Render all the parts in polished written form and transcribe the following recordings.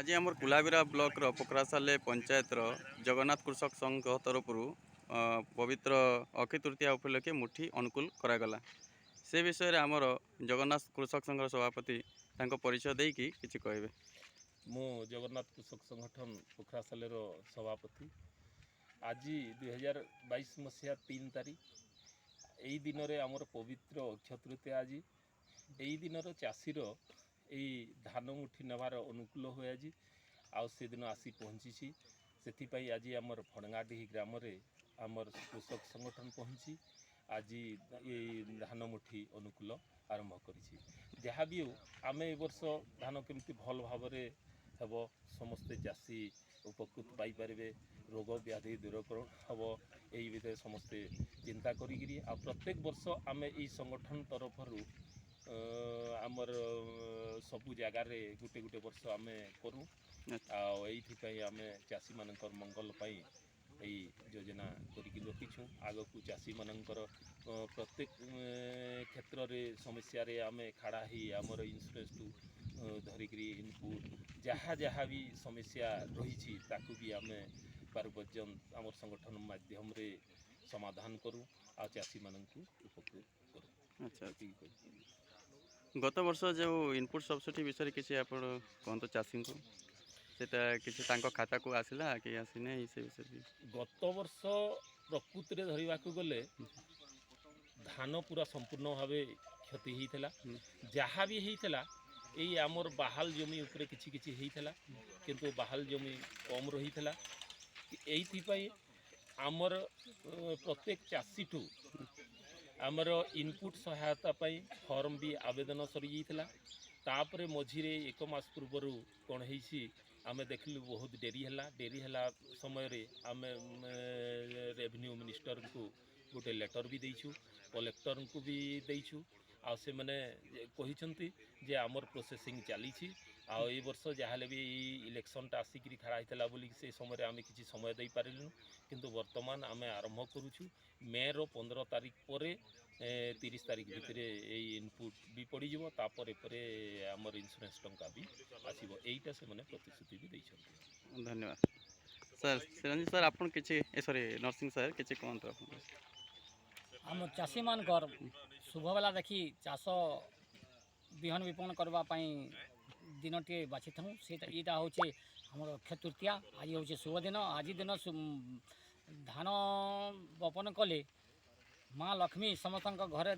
आज आम कुलाबिरा ब्लॉक पोखरासाले पंचायत जगन्नाथ कृषक संघ तरफ पवित्र अक्षय तृतीया उपलक्षे मुठी अनुकूल करागला। से विषय आमर जगन्नाथ कृषक संघ सभापति परिचय देकी किछि कहबे। मु जगन्नाथ कृषक संगठन पोखरासालेर सभापति। आज 2022 मसीहा 3 तारीख यही दिन में आमर पवित्र अक्षय तृतीया। आज यही दिन चाषीर यही धान मुठी नेबार अनुकूल हुए आज आउ से दिन आसी पहुँची। से आज आमर फड़ंगाडीही ग्राम आमर कृषक संगठन पहुँची आज ये धान मुठी अनुकूल आरंभ करी। जहाँ भी हो आम ए वर्ष धान केमती भल भाव हेब समस्ते चाषी उपकृत पाइपर रोग व्याधि दूरकरण हम यही विषय समस्ते चिंता करी आ प्रत्येक वर्ष आम यही संगठन तरफ आमर सबू जगार गोटे गोटे वर्ष आम करूँ आम चाषी मान मंगल यही योजना करी रखीछूँ। आग को चाषी मानकर प्रत्येक क्षेत्र में समस्या आम खाड़ा ही आमर इंश्योरेंस टू धरिकी इनपुट जहाँ जहाँ भी समस्या रही ताकू भी आम पार्वपर्यंत आम संगठन माध्यम रे समाधान करूँ आ चाषी मान उपकृत करूँ। अच्छा गत वर्ष जो इनपुट सब्सिडी विषय किसी आप कहते चाषी को सेटा किसी खाता को आसला कि आसीना से विषय। गत वर्ष प्रकृति रे धरिबा को गले धान पूरा संपूर्ण भाव क्षति होता जहाँ भी होता यही आमर बाहाल जमी उपरे किछि किछि होता किंतु बाहाल जमी कम रही था। यही आमर प्रत्येक चाषी ठू आमर इनपुट सहायता पाई फॉर्म भी आवेदन सरी जाता। तापर मझिरे 1 मास पूर्वर कौन है आमे देखलु बहुत डेरी है समय रे आमे रेवेन्यू मिनिस्टर को गोटे लेटर भी देइछु कलेक्टर को भी देइछु आ से माने कहिसंती जे आमर प्रोसेसिंग चली आ ए वर्ष जहाँ भी इलेक्शनटा आसिक खड़ा होता बोली से समय आम किसी समय दे पारिलु किंतु वर्तमान आम आरंभ करुछु मे रो 15 तारीख पर 30 तारीख भितर इनपुट भी पड़ीज तापर आमर इंश्योरेंस टंका भी आसो यहीटा से मैंने प्रतिश्रुति भी देइछंती। धन्यवाद सर। चिरंजीव सर आप किसी सॉरी नरसिंह सर किसी कहतु आम चाषी मानकर शुभ बेला देखी चाष विहन विपणन करने दिन टे बाछि था यहाँ हूँ आम अक्षय तृतीया। आज हूँ शुभ दिन। आज दिन धान बपन कले माँ लक्ष्मी समस्त घरे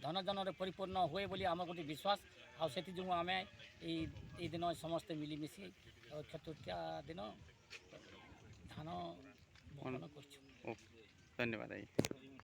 धन जन परिपूर्ण हुए बोली आम गोटे विश्वास आम दिन समस्ते मिलमिशि अक्षय तृतीया दिन धान बपन कर। धन्यवाद।